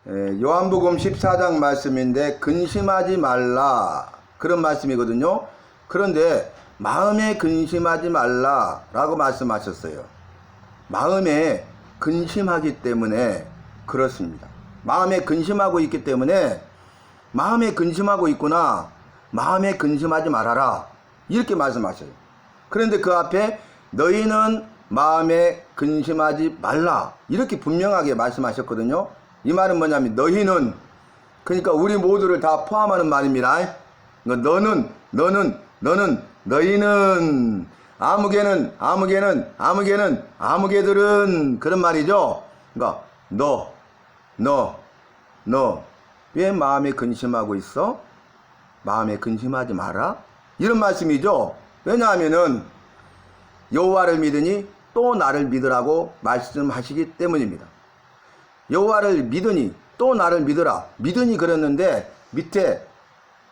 요한복음 14장 말씀인데 근심하지 말라 그런 말씀이거든요. 그런데 마음에 근심하지 말라라고 말씀하셨어요. 마음에 근심하기 때문에 그렇습니다. 마음에 근심하고 있기 때문에 마음에 근심하고 있구나. 마음에 근심하지 말아라. 이렇게 말씀하셔요. 그런데 그 앞에 너희는 마음에 근심하지 말라. 이렇게 분명하게 말씀하셨거든요. 이 말은 뭐냐면 너희는 그러니까 우리 모두를 다 포함하는 말입니다. 너는 너희는 아무개들은 그런 말이죠. 그러니까 너 왜 마음에 근심하고 있어? 마음에 근심하지 마라. 이런 말씀이죠. 왜냐하면은 여호와를 믿으니 또 나를 믿으라고 말씀하시기 때문입니다. 여호와를 믿으니 또 나를 믿으라. 믿으니 그랬는데 밑에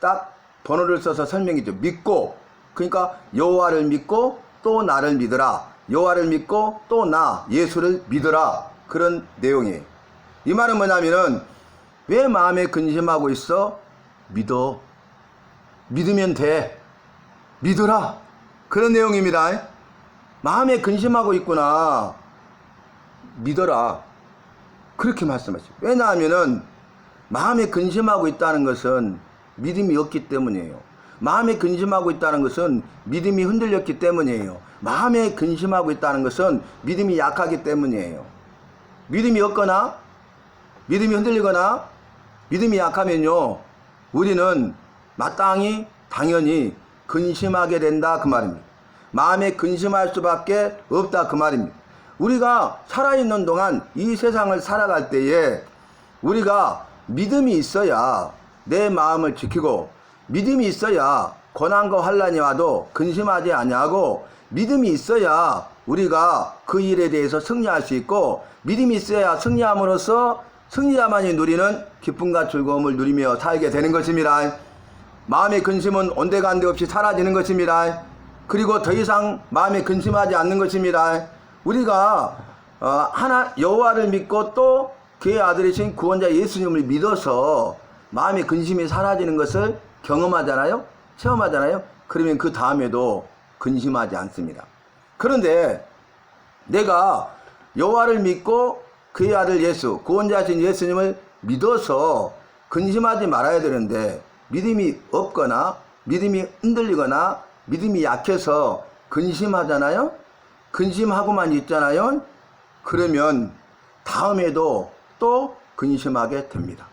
딱 번호를 써서 설명이죠. 믿고 그러니까 여호와를 믿고 또 나를 믿으라. 여호와를 믿고 또 나 예수를 믿으라. 그런 내용이에요. 이 말은 뭐냐면은 왜 마음에 근심하고 있어? 믿어. 믿으면 돼. 믿어라. 그런 내용입니다. 마음에 근심하고 있구나. 믿어라. 그렇게 말씀하시죠. 왜냐하면은 마음에 근심하고 있다는 것은 믿음이 없기 때문이에요. 마음에 근심하고 있다는 것은 믿음이 흔들렸기 때문이에요. 마음에 근심하고 있다는 것은 믿음이 약하기 때문이에요. 믿음이 없거나 믿음이 흔들리거나 믿음이 약하면요 우리는 마땅히 당연히 근심하게 된다 그 말입니다. 마음에 근심할 수밖에 없다 그 말입니다. 우리가 살아있는 동안 이 세상을 살아갈 때에 우리가 믿음이 있어야 내 마음을 지키고 믿음이 있어야 고난과 환난이 와도 근심하지 아니하고 믿음이 있어야 우리가 그 일에 대해서 승리할 수 있고 믿음이 있어야 승리함으로써 승리자만이 누리는 기쁨과 즐거움을 누리며 살게 되는 것입니다. 마음의 근심은 온데간데 없이 사라지는 것입니다. 그리고 더 이상 마음에 근심하지 않는 것입니다. 우리가 여호와를 믿고 또 그의 아들이신 구원자 예수님을 믿어서 마음의 근심이 사라지는 것을 경험하잖아요. 체험하잖아요. 그러면 그 다음에도 근심하지 않습니다. 그런데 내가 여호와를 믿고 그의 아들 예수 구원자신 예수님을 믿어서 근심하지 말아야 되는데 믿음이 없거나 믿음이 흔들리거나 믿음이 약해서 근심하잖아요. 근심하고만 있잖아요. 그러면 다음에도 또 근심하게 됩니다.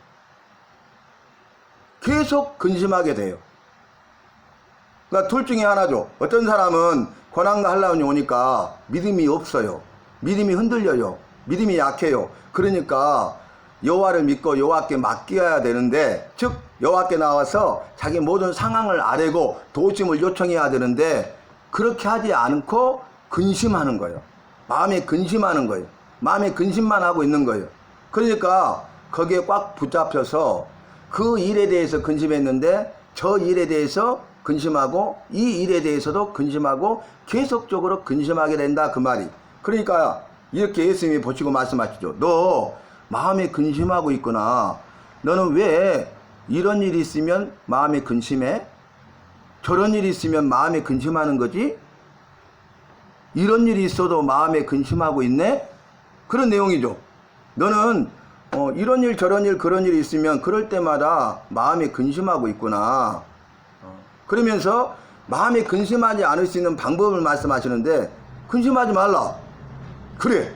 계속 근심하게 돼요. 그러니까 둘 중에 하나죠. 어떤 사람은 고난과 환난이 오니까 믿음이 없어요. 믿음이 흔들려요. 믿음이 약해요. 그러니까 여호와를 믿고 여호와께 맡겨야 되는데 즉 여호와께 나와서 자기 모든 상황을 아뢰고 도우심을 요청해야 되는데 그렇게 하지 않고 근심하는 거예요. 마음에 근심하는 거예요. 마음에 근심만 하고 있는 거예요. 그러니까 거기에 꽉 붙잡혀서 그 일에 대해서 근심했는데 저 일에 대해서 근심하고 이 일에 대해서도 근심하고 계속적으로 근심하게 된다 그 말이. 그러니까 이렇게 예수님이 보시고 말씀하시죠. 너 마음에 근심하고 있구나. 너는 왜 이런 일이 있으면 마음에 근심해? 저런 일이 있으면 마음에 근심하는 거지? 이런 일이 있어도 마음에 근심하고 있네? 그런 내용이죠. 너는 이런 일 저런 일 그런 일이 있으면 그럴 때마다 마음에 근심하고 있구나. 그러면서 마음에 근심하지 않을 수 있는 방법을 말씀하시는데 근심하지 말라. 그래.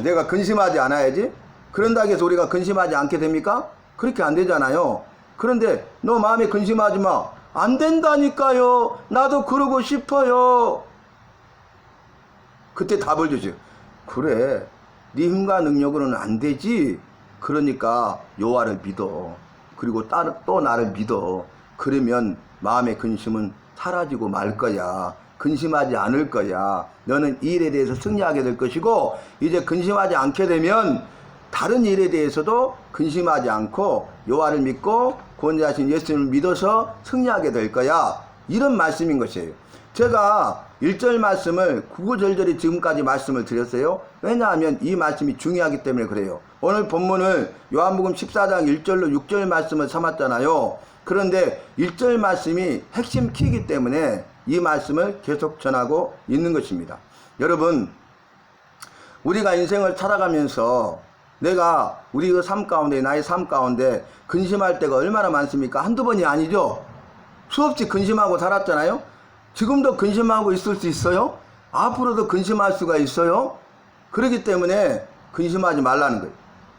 내가 근심하지 않아야지. 그런다고 해서 우리가 근심하지 않게 됩니까? 그렇게 안 되잖아요. 그런데 너 마음에 근심하지 마. 안 된다니까요. 나도 그러고 싶어요. 그때 답을 주죠. 그래. 네 힘과 능력으로는 안 되지. 그러니까 여호와를 믿어. 그리고 또 나를 믿어. 그러면 마음의 근심은 사라지고 말 거야. 근심하지 않을 거야. 너는 이 일에 대해서 승리하게 될 것이고 이제 근심하지 않게 되면 다른 일에 대해서도 근심하지 않고 여호와를 믿고 구원자신 예수님을 믿어서 승리하게 될 거야. 이런 말씀인 것이에요. 제가 1절 말씀을 구구절절히 지금까지 말씀을 드렸어요. 왜냐하면 이 말씀이 중요하기 때문에 그래요. 오늘 본문을 요한복음 14장 1절로 6절 말씀을 삼았잖아요. 그런데 1절 말씀이 핵심 키이기 때문에 이 말씀을 계속 전하고 있는 것입니다. 여러분, 우리가 인생을 살아가면서 내가 우리 그 삶 가운데, 나의 삶 가운데 근심할 때가 얼마나 많습니까? 한두 번이 아니죠. 수없이 근심하고 살았잖아요. 지금도 근심하고 있을 수 있어요. 앞으로도 근심할 수가 있어요. 그렇기 때문에 근심하지 말라는 거예요.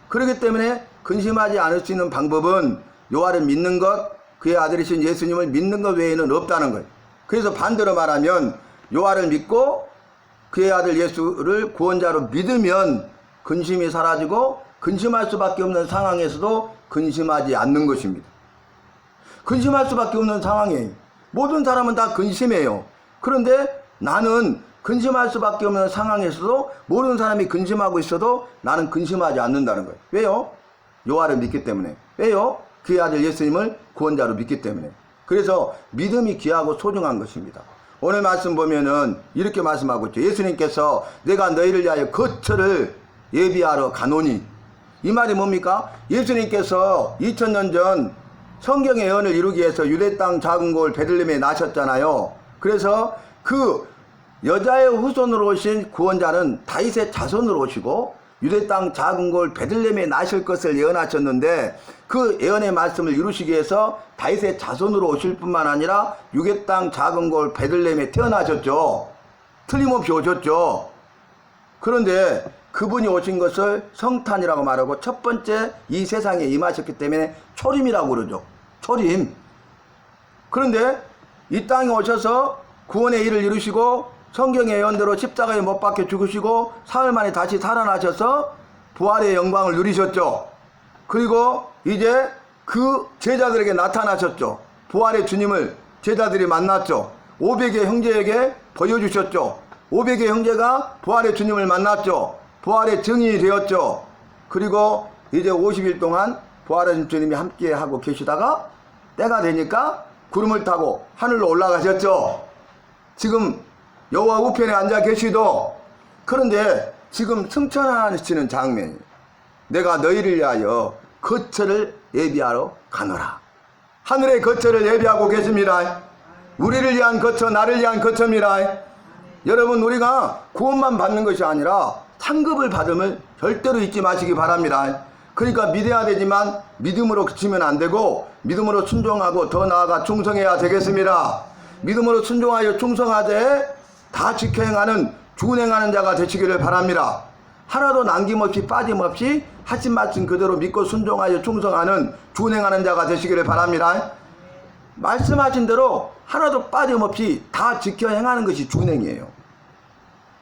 그렇기 때문에 근심하지 않을 수 있는 방법은 요한을 믿는 것, 그의 아들이신 예수님을 믿는 것 외에는 없다는 거예요. 그래서 반대로 말하면 요한을 믿고 그의 아들 예수를 구원자로 믿으면 근심이 사라지고 근심할 수밖에 없는 상황에서도 근심하지 않는 것입니다. 근심할 수밖에 없는 상황이에요. 모든 사람은 다 근심해요. 그런데 나는 근심할 수밖에 없는 상황에서도 모든 사람이 근심하고 있어도 나는 근심하지 않는다는 거예요. 왜요? 요한을 믿기 때문에. 왜요? 그의 아들 예수님을 구원자로 믿기 때문에. 그래서 믿음이 귀하고 소중한 것입니다. 오늘 말씀 보면은 이렇게 말씀하고 있죠. 예수님께서 내가 너희를 위하여 거처를 예비하러 가노니. 이 말이 뭡니까? 예수님께서 2000년 전 성경의 예언을 이루기 위해서 유대 땅 작은 곳 베들레헴에 나셨잖아요. 그래서 그 여자의 후손으로 오신 구원자는 다윗의 자손으로 오시고 유대 땅 작은 곳 베들레헴에 나실 것을 예언하셨는데 그 예언의 말씀을 이루시기 위해서 다윗의 자손으로 오실 뿐만 아니라 유대 땅 작은 곳 베들레헴에 태어나셨죠. 틀림없이 오셨죠. 그런데 그분이 오신 것을 성탄이라고 말하고 첫 번째 이 세상에 임하셨기 때문에 초림이라고 그러죠. 초림. 그런데 이 땅에 오셔서 구원의 일을 이루시고 성경의 예언대로 십자가에 못 박혀 죽으시고 사흘 만에 다시 살아나셔서 부활의 영광을 누리셨죠. 그리고 이제 그 제자들에게 나타나셨죠. 부활의 주님을 제자들이 만났죠. 500의 형제에게 보여주셨죠. 500의 형제가 부활의 주님을 만났죠. 부활의 증인이 되었죠. 그리고 이제 50일 동안 부활의 주님이 함께 하고 계시다가 때가 되니까 구름을 타고 하늘로 올라가셨죠. 지금 여호와 우편에 앉아 계시도. 그런데 지금 승천하시는 장면이 내가 너희를 위하여 거처를 예비하러 가노라. 하늘의 거처를 예비하고 계십니다. 우리를 위한 거처, 나를 위한 거처입니다. 여러분, 우리가 구원만 받는 것이 아니라 상급을 받음을 절대로 잊지 마시기 바랍니다. 그러니까 믿어야 되지만 믿음으로 그치면 안 되고 믿음으로 순종하고 더 나아가 충성해야 되겠습니다. 믿음으로 순종하여 충성하되 다 지켜 행하는 준행하는 자가 되시기를 바랍니다. 하나도 남김없이 빠짐없이 하신 말씀 그대로 믿고 순종하여 충성하는 준행하는 자가 되시기를 바랍니다. 말씀하신 대로 하나도 빠짐없이 다 지켜 행하는 것이 준행이에요.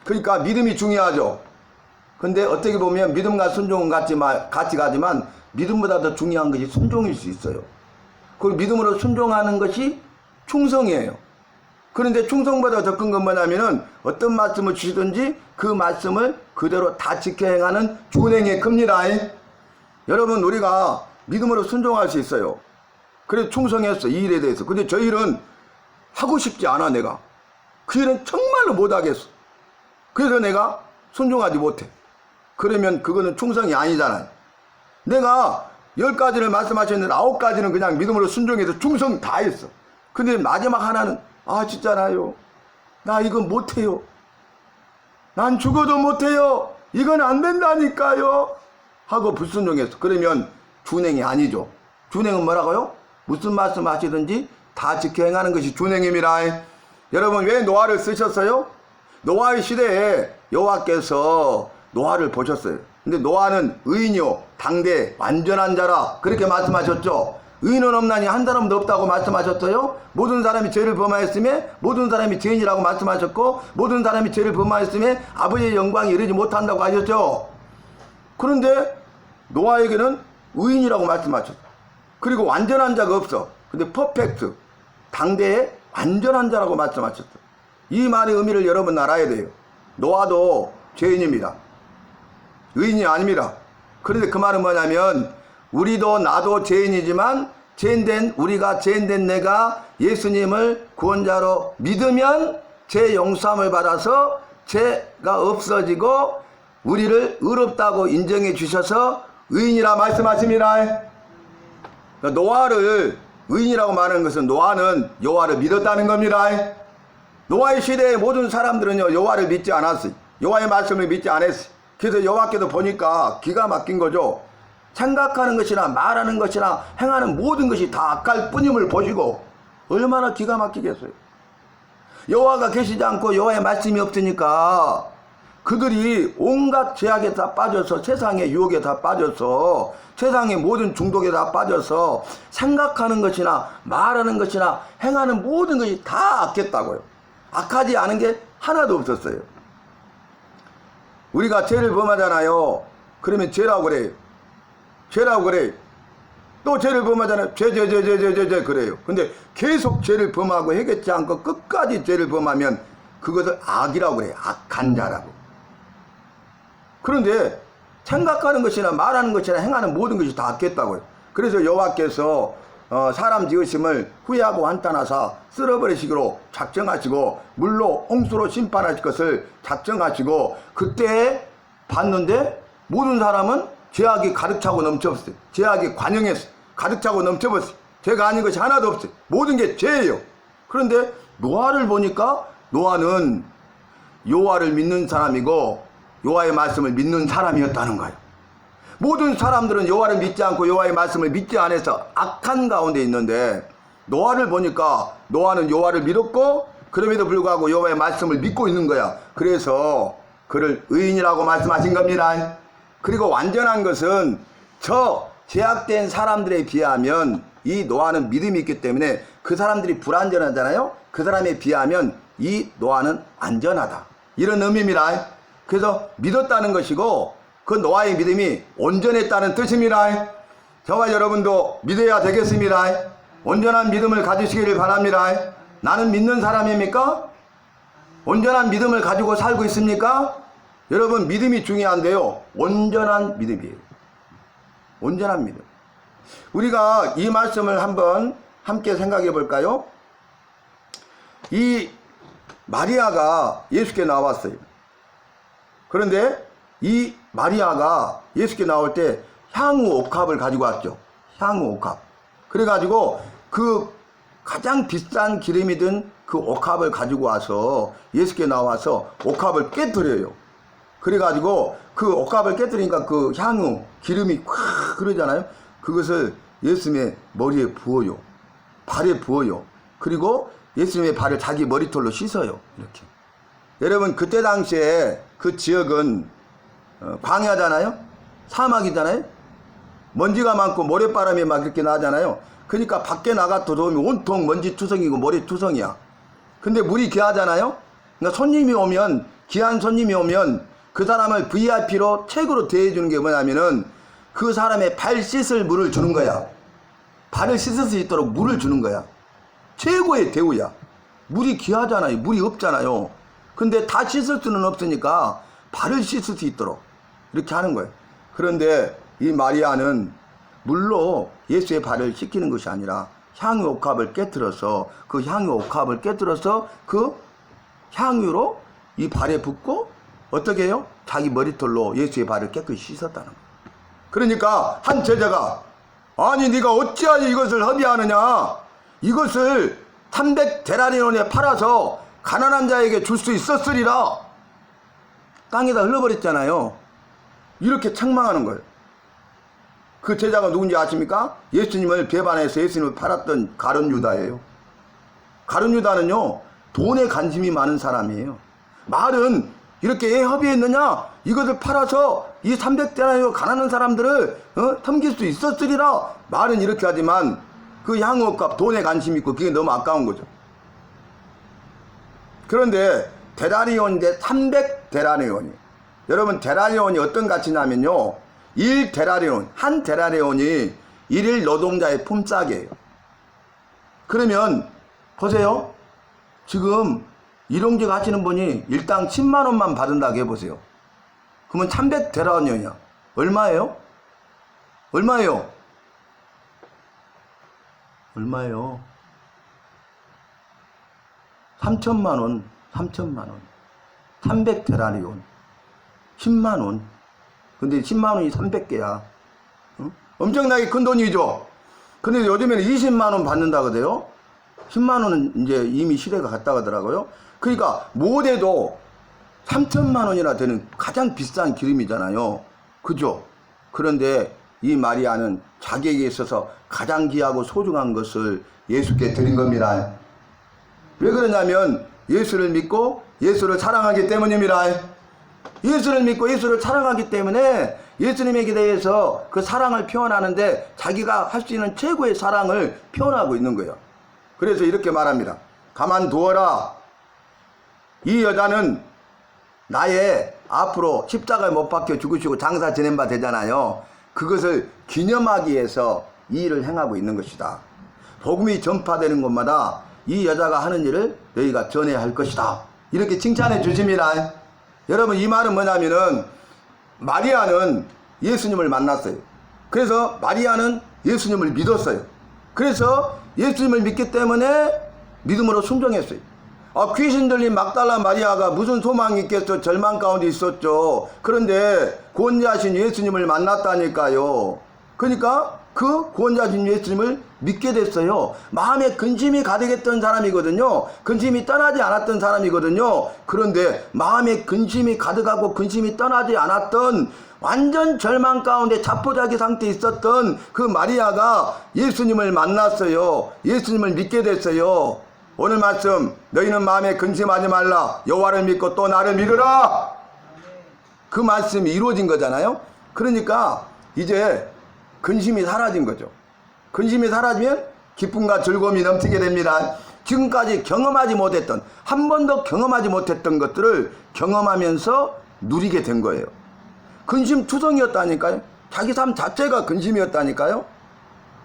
그러니까 믿음이 중요하죠. 근데 어떻게 보면 믿음과 순종은 같이 가지만 믿음보다 더 중요한 것이 순종일 수 있어요. 그리고 믿음으로 순종하는 것이 충성이에요. 그런데 충성보다 더 큰 건 뭐냐면은 어떤 말씀을 주시든지 그 말씀을 그대로 다 지켜 행하는 준행이 큽니다. 여러분, 우리가 믿음으로 순종할 수 있어요. 그래서 충성했어, 이 일에 대해서. 근데 저 일은 하고 싶지 않아, 내가. 그 일은 정말로 못하겠어. 그래서 내가 순종하지 못해. 그러면 그거는 충성이 아니잖아요. 내가 10가지를 말씀하셨는데 9가지는 그냥 믿음으로 순종해서 충성 다 했어. 근데 마지막 하나는 진짜나요? 나 이거 못해요. 난 죽어도 못해요. 이건 안 된다니까요. 하고 불순종했어. 그러면 준행이 아니죠. 준행은 뭐라고요? 무슨 말씀 하시든지 다 지켜 행하는 것이 준행입니다. 여러분, 왜 노아를 쓰셨어요? 노아의 시대에 여호와께서 노아를 보셨어요. 근데 노아는 의인이요 당대 완전한 자라 그렇게 말씀하셨죠. 의인은 없나니 한 사람도 없다고 말씀하셨어요. 모든 사람이 죄를 범하였음에 모든 사람이 죄인이라고 말씀하셨고 모든 사람이 죄를 범하였음에 아버지의 영광에 이르지 못한다고 하셨죠. 그런데 노아에게는 의인이라고 말씀하셨어요. 그리고 완전한 자가 없어. 근데 퍼펙트, 당대의 완전한 자라고 말씀하셨어요. 이 말의 의미를 여러분 알아야 돼요. 노아도 죄인입니다. 의인이 아닙니다. 그런데 그 말은 뭐냐면 우리도 나도 죄인이지만 우리가 죄인된 내가 예수님을 구원자로 믿으면 죄 용서함을 받아서 죄가 없어지고 우리를 의롭다고 인정해 주셔서 의인이라 말씀하십니다. 노아를 의인이라고 말하는 것은 노아는 여호와를 믿었다는 겁니다. 노아의 시대의 모든 사람들은요 여호와를 믿지 않았어요. 여호와의 말씀을 믿지 않았어요. 그래서 여호와께서 보니까 기가 막힌 거죠. 생각하는 것이나 말하는 것이나 행하는 모든 것이 다 악할 뿐임을 보시고 얼마나 기가 막히겠어요. 여호와가 계시지 않고 여호와의 말씀이 없으니까 그들이 온갖 죄악에 다 빠져서 세상의 유혹에 다 빠져서 세상의 모든 중독에 다 빠져서 생각하는 것이나 말하는 것이나 행하는 모든 것이 다 악했다고요. 악하지 않은 게 하나도 없었어요. 우리가 죄를 범하잖아요. 그러면 죄라고 그래요. 죄라고 그래요. 또 죄를 범하잖아요. 죄 그래요. 근데 계속 죄를 범하고 해결치 않고 끝까지 죄를 범하면 그것을 악이라고 그래요. 악한 자라고. 그런데 생각하는 것이나 말하는 것이나 행하는 모든 것이 다 악했다고요. 그래서 여호와께서 사람 지으심을 후회하고 한탄하사 쓸어버리시기로 작정하시고 물로 홍수로 심판하실 것을 작정하시고 그때 봤는데 모든 사람은 죄악이 가득 차고 넘쳐버렸어요. 죄악이 관영했어요. 가득 차고 넘쳐버렸어요. 죄가 아닌 것이 하나도 없어요. 모든 게 죄예요. 그런데 노아를 보니까 노아는 여호와를 믿는 사람이고 여호와의 말씀을 믿는 사람이었다는 거예요. 모든 사람들은 여호와를 믿지 않고 여호와의 말씀을 믿지 않아서 악한 가운데 있는데 노아를 보니까 노아는 여호와를 믿었고 그럼에도 불구하고 여호와의 말씀을 믿고 있는 거야. 그래서 그를 의인이라고 말씀하신 겁니다. 그리고 완전한 것은 저 제약된 사람들에 비하면 이 노아는 믿음이 있기 때문에 그 사람들이 불안전하잖아요. 그 사람에 비하면 이 노아는 안전하다. 이런 의미입니다. 그래서 믿었다는 것이고 그 노아의 믿음이 온전했다는 뜻입니다. 저와 여러분도 믿어야 되겠습니다. 온전한 믿음을 가지시기를 바랍니다. 나는 믿는 사람입니까? 온전한 믿음을 가지고 살고 있습니까? 여러분 믿음이 중요한데요. 온전한 믿음이에요. 온전한 믿음. 우리가 이 말씀을 한번 함께 생각해 볼까요? 이 마리아가 예수께 나왔어요. 그런데 이 마리아가 예수께 나올 때 향후 옥합을 가지고 왔죠. 향후 옥합. 그래가지고 그 가장 비싼 기름이 든 그 옥합을 가지고 와서 예수께 나와서 옥합을 깨뜨려요. 그래가지고 그 옥합을 깨뜨리니까 그 향후 기름이 확 흐르잖아요. 그것을 예수님의 머리에 부어요. 발에 부어요. 그리고 예수님의 발을 자기 머리털로 씻어요. 이렇게. 여러분 그때 당시에 그 지역은 광야잖아요. 사막이잖아요. 먼지가 많고 모래바람이 막 이렇게 나잖아요. 그러니까 밖에 나가 들어오면 온통 먼지 투성이고 모래 투성이야. 근데 물이 귀하잖아요. 그러니까 손님이 오면 귀한 손님이 오면 그 사람을 VIP로 최고로 대해주는 게 뭐냐면은 그 사람의 발 씻을 물을 주는 거야. 발을 씻을 수 있도록 물을 주는 거야. 최고의 대우야. 물이 귀하잖아요. 물이 없잖아요. 근데 다 씻을 수는 없으니까 발을 씻을 수 있도록 이렇게 하는 거예요. 그런데 이 마리아는 물로 예수의 발을 씻기는 것이 아니라 향유 옥합을 깨뜨려서 그 향유 옥합을 깨뜨려서 그 향유로 이 발에 붓고 어떻게 해요? 자기 머리털로 예수의 발을 깨끗이 씻었다는 거예요. 그러니까 한 제자가 아니 네가 어찌하여 이것을 허비하느냐? 이것을 300데나리온에 팔아서 가난한 자에게 줄 수 있었으리라. 땅에다 흘러버렸잖아요. 이렇게 책망하는 거예요. 그 제자가 누군지 아십니까? 예수님을 배반해서 예수님을 팔았던 가룟 유다예요. 가룟 유다는요 돈에 관심이 많은 사람이에요. 말은 이렇게 협의했느냐? 이것을 팔아서 이 300데나리온 가난한 사람들을 섬길 수 있었으리라. 말은 이렇게 하지만 그 향후값 돈에 관심이 있고 그게 너무 아까운 거죠. 그런데 데나리온인데 300데나리온이 여러분 데나리온이 어떤 가치냐면요 1데나리온 한 데나리온이 1일 노동자의 품삯이에요. 그러면 보세요. 지금 일용직 하시는 분이 일당 10만원만 받는다고 해보세요. 그러면 300데나리온이야. 얼마예요? 얼마예요? 얼마예요? 3천만원, 3천만원. 300데나리온. 10만원. 근데 10만원이 300개야. 엄청나게 큰 돈이죠. 근데 요즘에는 20만 원 받는다 그래요. 10만 원은 이제 이미 시대가 갔다 가더라고요. 그러니까 못해도 3천만 원이나 되는 가장 비싼 기름이잖아요. 그죠? 그런데 이 마리아는 자기에게 있어서 가장 귀하고 소중한 것을 예수께 드린 겁니다. 왜 그러냐면 예수를 믿고 예수를 사랑하기 때문입니다. 예수를 믿고 예수를 사랑하기 때문에 예수님에게 대해서 그 사랑을 표현하는데 자기가 할 수 있는 최고의 사랑을 표현하고 있는 거예요. 그래서 이렇게 말합니다. 가만두어라. 이 여자는 나의 앞으로 십자가에 못 박혀 죽으시고 장사 지낸 바 되잖아요. 그것을 기념하기 위해서 이 일을 행하고 있는 것이다. 복음이 전파되는 곳마다 이 여자가 하는 일을 너희가 전해야 할 것이다. 이렇게 칭찬해 주십니다. 여러분, 이 말은 뭐냐면은 마리아는 예수님을 만났어요. 그래서 마리아는 예수님을 믿었어요. 그래서 예수님을 믿기 때문에 믿음으로 순종했어요. 귀신 들린 막달라 마리아가 무슨 소망이 있겠어? 절망 가운데 있었죠. 그런데 구원자신 예수님을 만났다니까요. 그러니까 그 구원자신 예수님을 믿게 됐어요. 마음에 근심이 가득했던 사람이거든요. 근심이 떠나지 않았던 사람이거든요. 그런데 마음에 근심이 가득하고 근심이 떠나지 않았던 완전 절망 가운데 자포자기 상태에 있었던 그 마리아가 예수님을 만났어요. 예수님을 믿게 됐어요. 오늘 말씀, 너희는 마음에 근심하지 말라. 여호와를 믿고 또 나를 믿으라. 그 말씀이 이루어진 거잖아요. 그러니까 이제 근심이 사라진 거죠. 근심이 사라지면 기쁨과 즐거움이 넘치게 됩니다. 지금까지 경험하지 못했던, 한 번도 경험하지 못했던 것들을 경험하면서 누리게 된 거예요. 근심투성이었다니까요. 자기 삶 자체가 근심이었다니까요.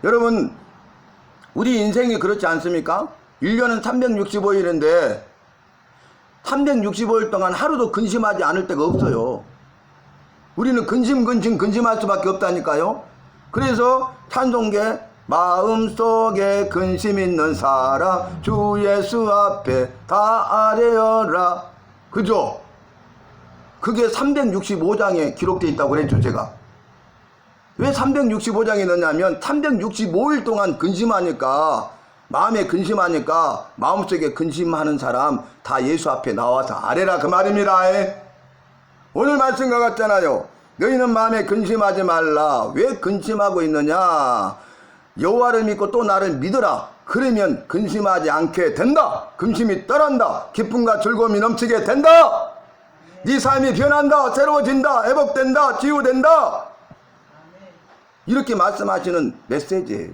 여러분, 우리 인생이 그렇지 않습니까? 1년은 365일인데 365일 동안 하루도 근심하지 않을 때가 없어요. 우리는 근심할 수밖에 없다니까요. 그래서 찬송계 마음속에 근심 있는 사람 주 예수 앞에 다 아뢰어라. 그죠? 그게 365장에 기록되어 있다고 그랬죠, 제가. 왜 365장에 넣냐면 365일 동안 근심하니까, 마음에 근심하니까 마음속에 근심하는 사람 다 예수 앞에 나와서 아뢰라, 그 말입니다. 오늘 말씀과 같잖아요. 너희는 마음에 근심하지 말라. 왜 근심하고 있느냐? 여호와를 믿고 또 나를 믿으라. 그러면 근심하지 않게 된다. 근심이 떠난다. 기쁨과 즐거움이 넘치게 된다. 네 삶이 변한다. 새로워진다. 회복된다. 치유된다. 이렇게 말씀하시는 메시지예요.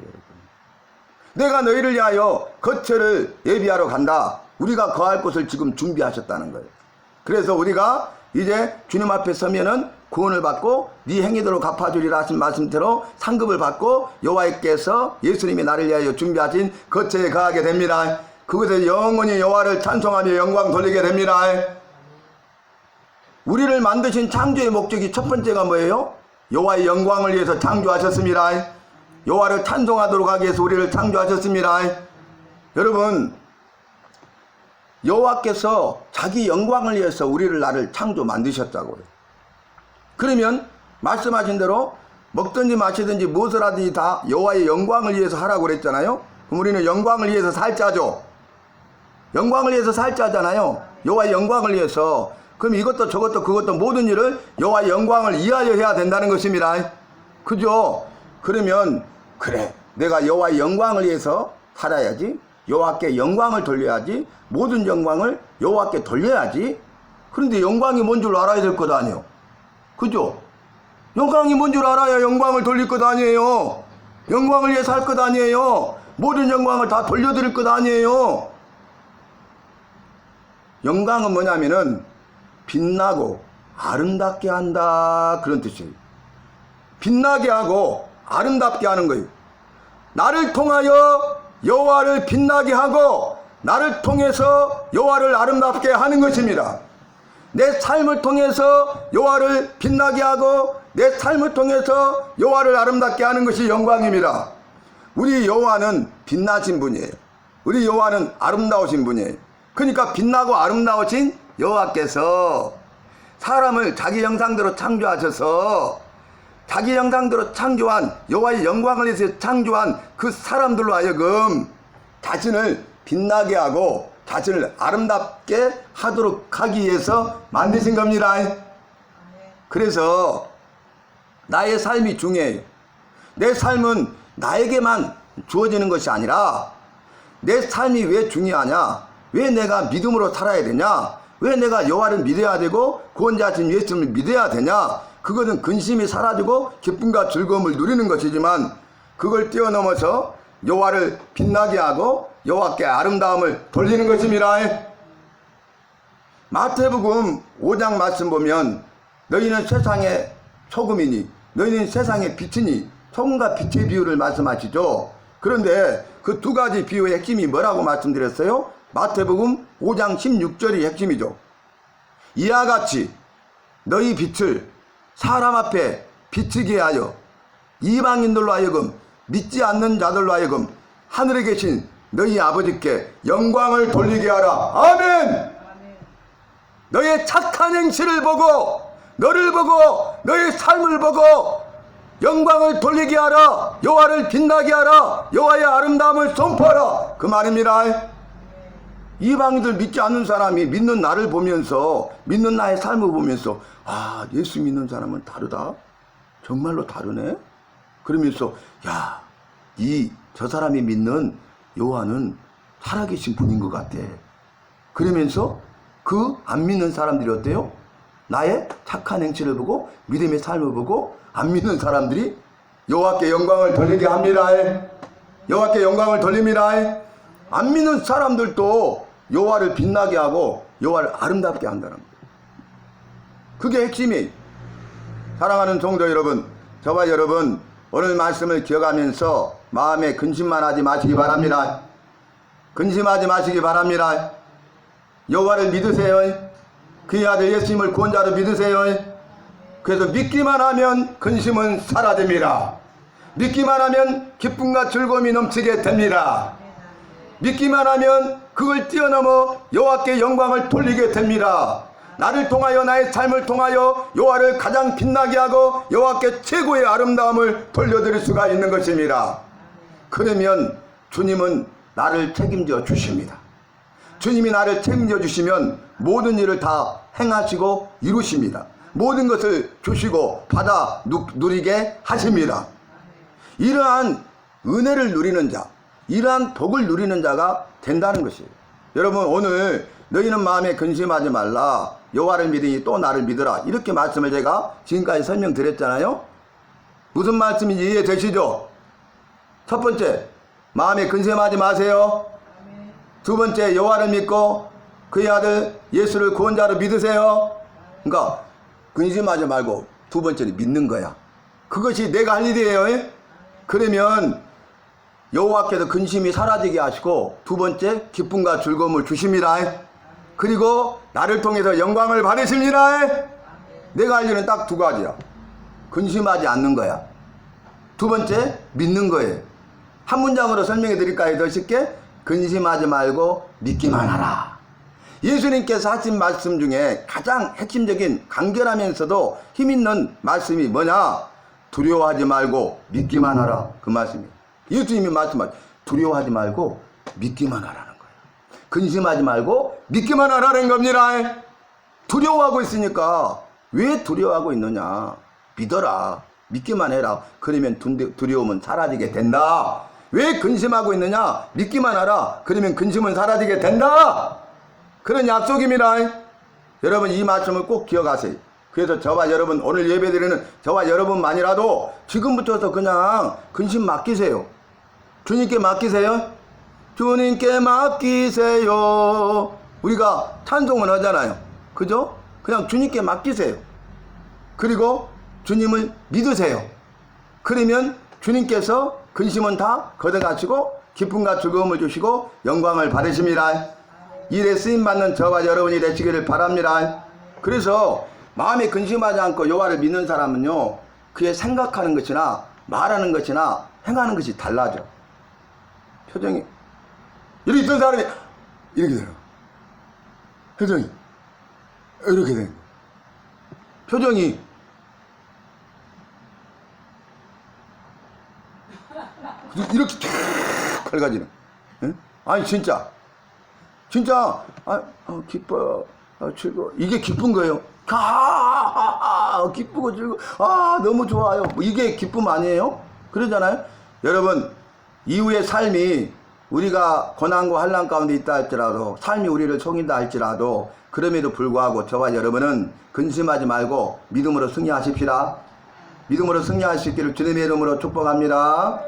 내가 너희를 위하여 거처를 예비하러 간다. 우리가 거할 곳을 지금 준비하셨다는 거예요. 그래서 우리가 이제 주님 앞에 서면은 구원을 받고 네 행위대로 갚아주리라 하신 말씀대로 상급을 받고 여호와께서 예수님이 나를 위하여 준비하신 거처에 거하게 됩니다. 그곳에 영원히 여호와를 찬송하며 영광 돌리게 됩니다. 우리를 만드신 창조의 목적이 첫 번째가 뭐예요? 여호와의 영광을 위해서 창조하셨습니다. 여호와를 찬송하도록 하기 위해서 우리를 창조하셨습니다. 여러분, 여호와께서 자기 영광을 위해서 우리를 나를 창조 만드셨다고요. 그러면 말씀하신 대로 먹든지 마시든지 무엇을 하든지 다 여호와의 영광을 위해서 하라고 그랬잖아요. 그럼 우리는 영광을 위해서 살자죠. 영광을 위해서 살자잖아요. 여호와의 영광을 위해서. 그럼 이것도 저것도 그것도 모든 일을 여호와의 영광을 위하여 해야 된다는 것입니다. 그죠? 그러면 그래, 내가 여호와의 영광을 위해서 살아야지. 여호와께 영광을 돌려야지. 모든 영광을 여호와께 돌려야지. 그런데 영광이 뭔 줄 알아야 될 것 아니에요. 그죠? 영광이 뭔 줄 알아야 영광을 돌릴 것 아니에요. 영광을 위해서 할 것 아니에요. 모든 영광을 다 돌려드릴 것 아니에요. 영광은 뭐냐면은 빛나고 아름답게 한다, 그런 뜻이에요. 빛나게 하고 아름답게 하는 거예요. 나를 통하여 여호와를 빛나게 하고 나를 통해서 여호와를 아름답게 하는 것입니다. 내 삶을 통해서 여호와를 빛나게 하고 내 삶을 통해서 여호와를 아름답게 하는 것이 영광입니다. 우리 여호와는 빛나신 분이에요. 우리 여호와는 아름다우신 분이에요. 그러니까 빛나고 아름다우신 여호와께서 사람을 자기 형상대로 창조하셔서 자기 형상대로 창조한 여호와의 영광을 위해서 창조한 그 사람들로 하여금 자신을 빛나게 하고 자신을 아름답게 하도록 하기 위해서 만드신 겁니다. 그래서 나의 삶이 중요해요. 내 삶은 나에게만 주어지는 것이 아니라 내 삶이 왜 중요하냐? 왜 내가 믿음으로 살아야 되냐? 왜 내가 여호와를 믿어야 되고 구원자신 예수님을 믿어야 되냐? 그것은 근심이 사라지고 기쁨과 즐거움을 누리는 것이지만 그걸 뛰어넘어서 여호와를 빛나게 하고 여호와께 아름다움을 돌리는 것입니다. 마태복음 5장 말씀 보면 너희는 세상의 소금이니 너희는 세상의 빛이니 소금과 빛의 비유를 말씀하시죠. 그런데 그 두 가지 비유의 핵심이 뭐라고 말씀드렸어요? 마태복음 5장 16절이 핵심이죠. 이와 같이 너희 빛을 사람 앞에 비치게 하여 이방인들로 하여금 믿지 않는 자들로 하여금 하늘에 계신 너희 아버지께 영광을 돌리게 하라. 아멘. 너의 착한 행실을 보고 너를 보고 너의 삶을 보고 영광을 돌리게 하라. 여호와를 빛나게 하라. 여호와의 아름다움을 선포하라. 그 말입니다. 이방인들 믿지 않는 사람이 믿는 나를 보면서 믿는 나의 삶을 보면서 아, 예수 믿는 사람은 다르다. 정말로 다르네. 그러면서 야, 저 사람이 믿는 여호와는 살아계신 분인 것 같아. 그러면서 그 안 믿는 사람들이 어때요? 나의 착한 행실을 보고 믿음의 삶을 보고 안 믿는 사람들이 여호와께 영광을 돌리게 합니다. 여호와께 영광을 돌립니다. 안 믿는 사람들도 여호와를 빛나게 하고 여호와를 아름답게 한다는 거예요. 그게 핵심이에요. 사랑하는 성도 여러분, 저와 여러분 오늘 말씀을 기억하면서 마음에 근심만 하지 마시기 바랍니다. 근심하지 마시기 바랍니다. 여호와를 믿으세요. 그의 아들 예수님을 구원자로 믿으세요. 그래서 믿기만 하면 근심은 사라집니다. 믿기만 하면 기쁨과 즐거움이 넘치게 됩니다. 믿기만 하면 그걸 뛰어넘어 여호와께 영광을 돌리게 됩니다. 나를 통하여 나의 삶을 통하여 여호와를 가장 빛나게 하고 여호와께 최고의 아름다움을 돌려드릴 수가 있는 것입니다. 그러면 주님은 나를 책임져 주십니다. 주님이 나를 책임져 주시면 모든 일을 다 행하시고 이루십니다. 모든 것을 주시고 받아 누리게 하십니다. 이러한 은혜를 누리는 자, 이러한 복을 누리는 자가 된다는 것이에요. 여러분 오늘 너희는 마음에 근심하지 말라. 여호와를 믿으니 또 나를 믿으라. 이렇게 말씀을 제가 지금까지 설명드렸잖아요. 무슨 말씀인지 이해되시죠? 첫 번째, 마음에 근심하지 마세요. 두 번째, 여호와를 믿고 그의 아들 예수를 구원자로 믿으세요. 그러니까 근심하지 말고 두 번째는 믿는 거야. 그것이 내가 할 일이에요. 그러면 여호와께서 근심이 사라지게 하시고 두 번째 기쁨과 즐거움을 주십니다. 그리고 나를 통해서 영광을 받으십니다. 내가 할 일은 딱 두 가지야. 근심하지 않는 거야. 두 번째 믿는 거예요. 한 문장으로 설명해 드릴까요? 더 쉽게? 근심하지 말고 믿기만 하라. 예수님께서 하신 말씀 중에 가장 핵심적인 간결하면서도 힘있는 말씀이 뭐냐? 두려워하지 말고 믿기만 하라. 그 말씀이에요. 예수님이 말씀하신 두려워하지 말고 믿기만 하라는 거예요. 근심하지 말고 믿기만 하라는 겁니다. 두려워하고 있으니까 왜 두려워하고 있느냐? 믿어라. 믿기만 해라. 그러면 두려움은 사라지게 된다. 왜 근심하고 있느냐? 믿기만 하라. 그러면 근심은 사라지게 된다. 그런 약속입니다. 여러분 이 말씀을 꼭 기억하세요. 그래서 저와 여러분 오늘 예배드리는 저와 여러분만이라도 지금부터서 그냥 근심 맡기세요. 주님께 맡기세요. 주님께 맡기세요. 우리가 찬송을 하잖아요. 그죠? 그냥 주님께 맡기세요. 그리고 주님을 믿으세요. 그러면 주님께서 근심은 다 걷어가시고 기쁨과 즐거움을 주시고 영광을 받으십니다. 일에 쓰임받는 저와 여러분이 되시기를 바랍니다. 그래서 마음에 근심하지 않고 여호와를 믿는 사람은요, 그의 생각하는 것이나 말하는 것이나 행하는 것이 달라져. 표정이 이렇게 있던 사람이 이렇게 돼요. 표정이 이렇게 돼요. 표정이 이렇게 탁 밝아지는. 예? 아니 진짜 기뻐요. 즐거워. 이게 기쁜 거예요. 기쁘고 즐거워. 너무 좋아요. 이게 기쁨 아니에요? 그러잖아요. 여러분, 이후의 삶이 우리가 고난과 환난 가운데 있다 할지라도, 삶이 우리를 속인다 할지라도, 그럼에도 불구하고 저와 여러분은 근심하지 말고 믿음으로 승리하십시다. 믿음으로 승리할 수 있기를 주님의 이름으로 축복합니다.